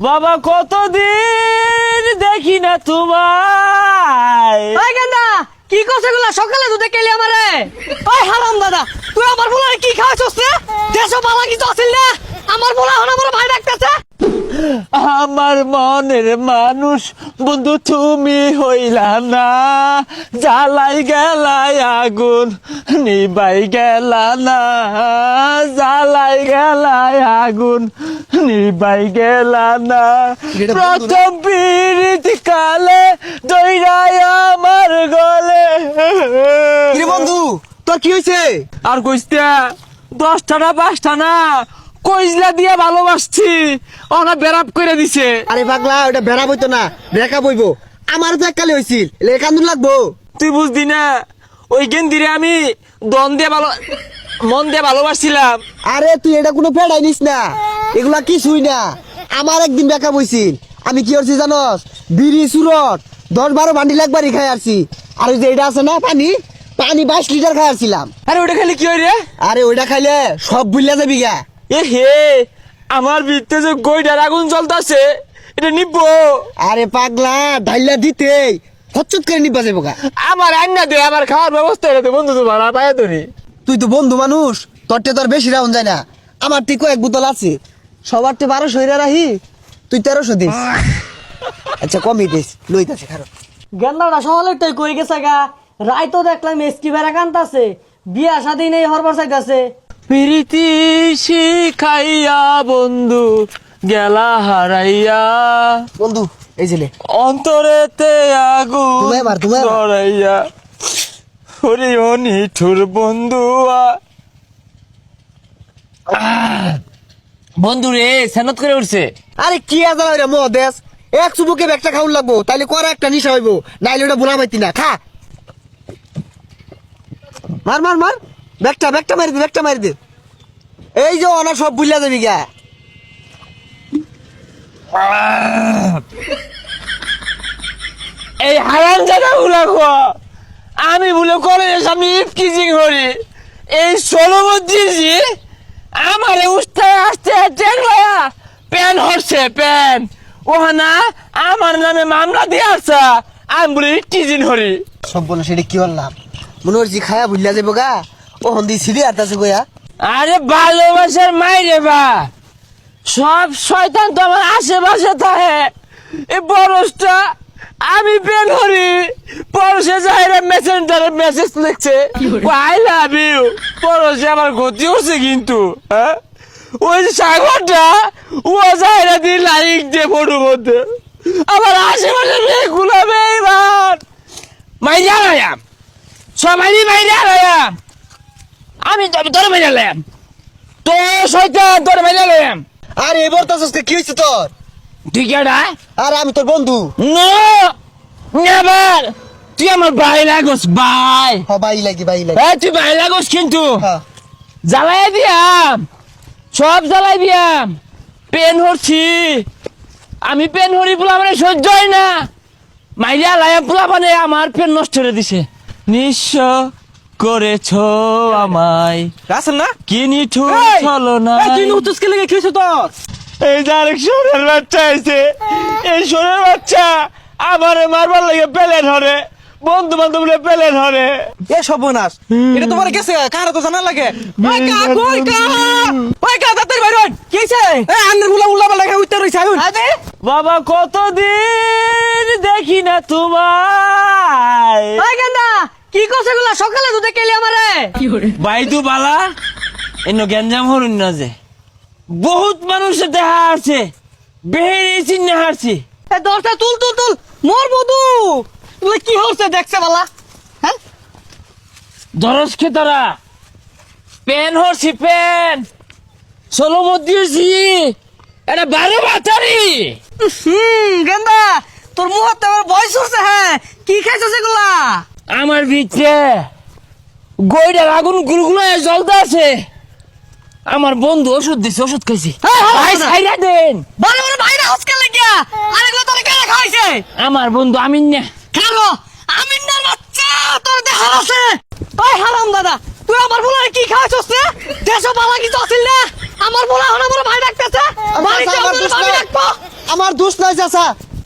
বাবা কতদিন দেখি না তোমায়। ওই গেন্দা কি করছে গুলা সকালে দুধে কেলি আমারে। ওই হারাম দাদা তুই আমার বলারে কি খাওয়াছস রে? দেশও বালা কিছু আছিল না, আমার বলা হন আমার ভাই ডাকতেছে। আমার মনের মানুষ বন্ধু তুমি হইলা না, জ্বালাই গেলাই আগুন নিবাই গেলা না, জ্বালাই গেলাই আগুন নিবাই গেলা না। প্রথম পীড়িত কালে দইরাই আমার গলে। কি রে বন্ধু তোর কি হয়েছে? আর কইস্তা 10টা না 5টা না কইজলা দিয়ে ভালোবাসছি, ওনা বেরাপ করে দিছে। আরে পাগলা ওটা বেড়া বইতো না, ব্রেকআপ হইব। আমার তো এককালে হয়েছিল, কান্দুন লাগবো। তুই বুঝদি না ওই গেন্দিরে আমি দন দিয়ে ভালো মন দিয়ে ভালোবাসছিলাম। আরে তুই এটা কোনো ফেড়াই নিস না, এগুলা কিছুই না। আমার একদিন ব্রেকআপ হয়েছিল, আমি কি করছি জানস? বিড়ি সুরট 10-12 বান্ডিল একবারই খাই আসছি। আর ওই যে এটা আছে না পানি 22 লিটার খাই আসছিলাম। আরে ওটা খালি কি হয় রে? আরে ওইটা খাইলে সব বুঝলা যাবি গা। এ হে আমার ভিতরে যে গইডার আগুন জ্বলতাছে এটা নিবো। আরে পাগলা ঢাইলা দিতে হচ্চত করে নিবা যাবো গা। আমার আন্না দে, আমার খাওয়ার ব্যবস্থা এটা বন্ধু তো ভাড়া পায় ধরি। তুই তো বন্ধু মানুষ, তোরটে তোর বেশি রাউন যায় না। আমার ঠিক এক বোতল আছে, সবার তো 1200 হইরা রাহি, তুই 1300 দিস। আচ্ছা কমই দিস, লইতাছে খারাপ। গেন্দাটা সকালে তুই কই গেছে গা, রাই তো দেখলাম এসকি বেড়া কান্তাছে, বিয়া শাদী নেই হরবার চাইতাছে। প্রীতি শিখাইয়া বন্ধু গেলা হারাইয়া, বন্ধু এই ছেলে অন্তরেতে আগুন তুমি এবার। ধরাইয়া, ওরে ও নিঠুর বন্ধুয়া। বন্ধু রে সেনত করে উঠছে। আরে কি আজাল রে মহাদেশ, এক চুবুকে ব্যাগটা খাউন লাগবো, তাইলে করা একটা নিশা হইব, নাইলে ওটা ভুলা পাইতি না। খা মার মার মার, ব্যাগটা মারি দে, ব্যাগটা মারি দে। এই যে অনা সব বুঝলা যাবি গা। এই হারাম জায়গা গুলা আমি বলে কলেজের সামনে ইফকিজিং করি, এই ষোলবদ্রিজি আমার উস্তায় আসতে টেকলায়া প্যান হচ্ছে প্যান ওহানা আমার নামে মামলা দিয়ে আসা, আমি বলে ইফকিজিং করি। সম্পূর্ণ সেটা কি বললাম, মনে হচ্ছে খায়া বুঝলা যাবো গা। ও হন্দি সিঁড়ি আটটাছে গয়া। আরে ভালোবাসার মাইরে বা সব শয়তান তো আমার আশেপাশে থাকে। এই বরসটা আমি বের করি, পরশে যাইরে মেসেঞ্জারে মেসেজ লিখছে আই লাভ ইউ, পরশে আমার ক্ষতি হচ্ছে কিন্তু। হ্যাঁ ওই যে সাগরটা ও যাইরে দিয়ে লাইক দিয়ে ফটোর মধ্যে আমার আশেপাশে মেয়ে গুলাবে এইবার মাইরে আলাম, সবাই মাইরে আলাম, আমি তোর মাইরে আলাম, তো শয়তান তোর মাইরে আলাম। আরে এবার তো কি হয়েছে তোর? তুই কেডা? আরে আমি তোর বন্ধু। নো নেভার, তুই আমার ভাই লাগোস ভাই। বাই লাগি বাই লাগি। এই তুই ভাই লাগোস কিন্তু হ্যাঁ। জ্বালাই দিয়াম, সব জ্বালাই দিয়াম। পেন হরছি আমি, পেন হরি পোলা মানে সহ্য হয় না, মাইয়া লাইয়া পোলা মানে আমার পেন নষ্ট করে দিছে। নিঃস্ব করেছ আমায় রাসেল না কি নিঠুর চলো না। তুই নুতুসকে লেগে কি হয়েছে তোর? এই যে আরেক সোরের বাচ্চা আইছে, এই সোরের বাচ্চা আমারে মারবার লাগে পেলে ধরে, বন্ধু বান্ধব পেলে ধরে। এ সর্বনাশ, এটা তোমার গেছে কার তো জানা লাগে। ওই কা কই কা, ওই কা তাড়াতাড়ি বাইর হন। কি হইছে? এ আন্নের বুলা উল্লা বালা লাগা উত্তর রইছে আইন। আরে বাবা কতদিন দেখি না তোমায়। ওই গেন্দা কি করছে গুলা সকালে দুধে কেলি আমারে। বাইদু বালা এন্ন গ্যাঞ্জাম হরুন না যে বহুত মানুষের দেখা আছে, বেহেরি চিন্না হারছি। এ দরজা তুল তুল তুল, মোর বধু তুই কি হচ্ছে দেখছে বালা। হ্যাঁ দরজ খেতারা পেন হরছি, পেন ষোলো মধ্যে এটা 12 বাতারি। গেন্দা তোর মুহূর্তে আমার বয়স হচ্ছে। হ্যাঁ কি খাইছো সেগুলা? আমার ভিতরে গইডার আগুন গুলগুলো জ্বলতে আছে। আমার বন্ধু ওষুধ দিছে, ওষুধ খাইছি। ভাই সাইরা দেন, বড় বড় ভাইরা হসকে লাগিয়া আরেগুলো তোর কেন খাইছে? আমার বন্ধু আমিন না। খালো আমিনার বাচ্চা তোর দেখা আছে। ওই হারাম দাদা তুই আমার বলারে কি খাইছস রে? দেশও বালা কিছু আছিল না, আমার বলা হনা বড় ভাই ডাকতেছে। ভাই আমার ভাই দোস্ত। ডাকবো। আমার দোষ নয় চাচা